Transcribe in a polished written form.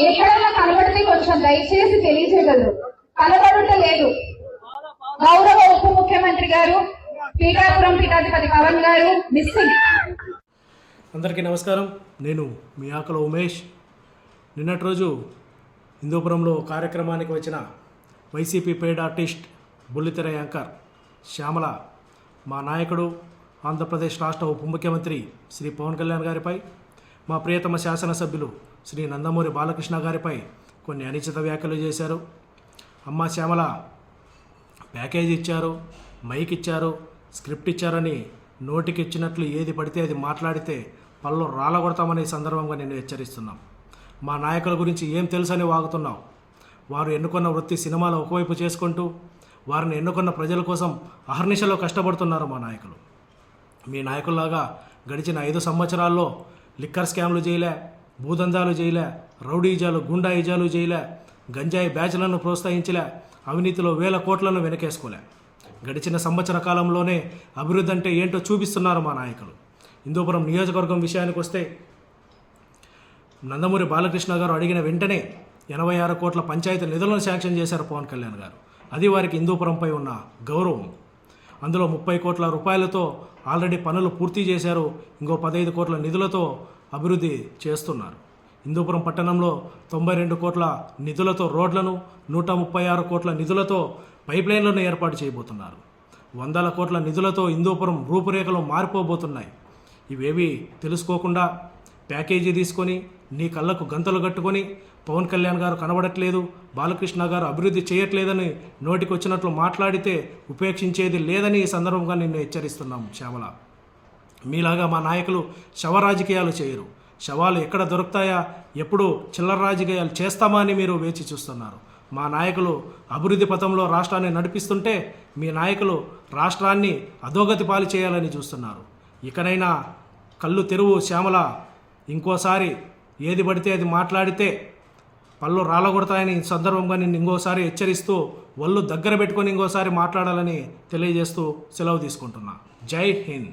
ఎక్కడైనా కనబడితే కొంచెం దయచేసి తెలియజేయగలరు. కనబడుట లేదు. గౌరవ ఉప ముఖ్యమంత్రి గారు పీఠాపురం పీఠాధిపతి పవన్ గారు మిస్సింగ్. అందరికీ నమస్కారం. నేను మీ ఆకల ఉమేష్. నిన్నటి రోజు హిందూపురంలో కార్యక్రమానికి వచ్చిన వైసీపీ పెయిడ్ ఆర్టిస్ట్ బుల్లితెర యాంకర్ శ్యామల మా నాయకుడు ఆంధ్రప్రదేశ్ రాష్ట్ర ఉప ముఖ్యమంత్రి శ్రీ పవన్ కళ్యాణ్ గారిపై, మా ప్రియతమ శాసనసభ్యులు శ్రీ నందమూరి బాలకృష్ణ గారిపై కొన్ని అనుచిత వ్యాఖ్యలు చేశారు. అమ్మ శ్యామల ప్యాకేజ్ ఇచ్చారు, మైక్ ఇచ్చారు, స్క్రిప్ట్ ఇచ్చారని నోటికి ఇచ్చినట్లు ఏది పడితే అది మాట్లాడితే పళ్ళు రాలగొడతామనే సందర్భంగా నేను హెచ్చరిస్తున్నాం. మా నాయకుల గురించి ఏం తెలుసని వాగుతున్నావు. వారు ఎన్నుకున్న వృత్తి సినిమాలు ఒకవైపు చేసుకుంటూ వారిని ఎన్నుకున్న ప్రజల కోసం అహర్నిశలో కష్టపడుతున్నారు మా నాయకులు. మీ నాయకుల్లాగా గడిచిన 5 సంవత్సరాల్లో లిక్కర్ స్కామ్లు చేయలే, భూదందాలు చేయలే, రౌడీజాలు గుండాయిజాలు చేయలే, గంజాయి బ్యాచ్లను ప్రోత్సహించలే, అవినీతిలో వేల కోట్లను వెనకేసుకోలే. గడిచిన సంవత్సర కాలంలోనే అభివృద్ధి అంటే ఏంటో చూపిస్తున్నారు మా నాయకులు. హిందూపురం నియోజకవర్గం విషయానికి వస్తే నందమూరి బాలకృష్ణ గారు అడిగిన వెంటనే 86 కోట్ల పంచాయతీ నిధులను శాంక్షన్ చేశారు పవన్ కళ్యాణ్ గారు. అది వారికి హిందూపురంపై ఉన్న గౌరవం. అందులో 30 కోట్ల రూపాయలతో ఆల్రెడీ పనులు పూర్తి చేశారు. ఇంకో 15 కోట్ల నిధులతో అభివృద్ధి చేస్తున్నారు. హిందూపురం పట్టణంలో 92 కోట్ల నిధులతో రోడ్లను, 136 కోట్ల నిధులతో పైప్ లైన్లను ఏర్పాటు చేయబోతున్నారు. 100 కోట్ల నిధులతో హిందూపురం రూపురేఖలు మారిపోబోతున్నాయి. ఇవేవి తెలుసుకోకుండా ప్యాకేజీ తీసుకొని నీ కళ్ళకు గంతలు కట్టుకొని పవన్ కళ్యాణ్ గారు కనబడట్లేదు, బాలకృష్ణ గారు అభివృద్ధి చేయట్లేదని నోటికి వచ్చినట్లు మాట్లాడితే ఉపేక్షించేది లేదని ఈ సందర్భంగా నిన్ను హెచ్చరిస్తున్నాం శ్యామల. మీలాగా మా నాయకులు శవ రాజకీయాలు చేయరు. శవాలు ఎక్కడ దొరుకుతాయా, ఎప్పుడు చిల్లర రాజకీయాలు చేస్తామా అని మీరు వేచి చూస్తున్నారు. మా నాయకులు అభివృద్ధి పథంలో రాష్ట్రాన్ని నడిపిస్తుంటే మీ నాయకులు రాష్ట్రాన్ని అధోగతి పాలు చేయాలని చూస్తున్నారు. ఇకనైనా కళ్ళు తెరువు శ్యామల. ఇంకోసారి ఏది పడితే అది మాట్లాడితే పళ్ళు రాలగొడతాయని సందర్భంగా నిన్ను ఇంకోసారి హెచ్చరిస్తూ ఒళ్ళు దగ్గర పెట్టుకొని ఇంకోసారి మాట్లాడాలని తెలియజేస్తూ సెలవు తీసుకుంటున్నా. జై హింద్.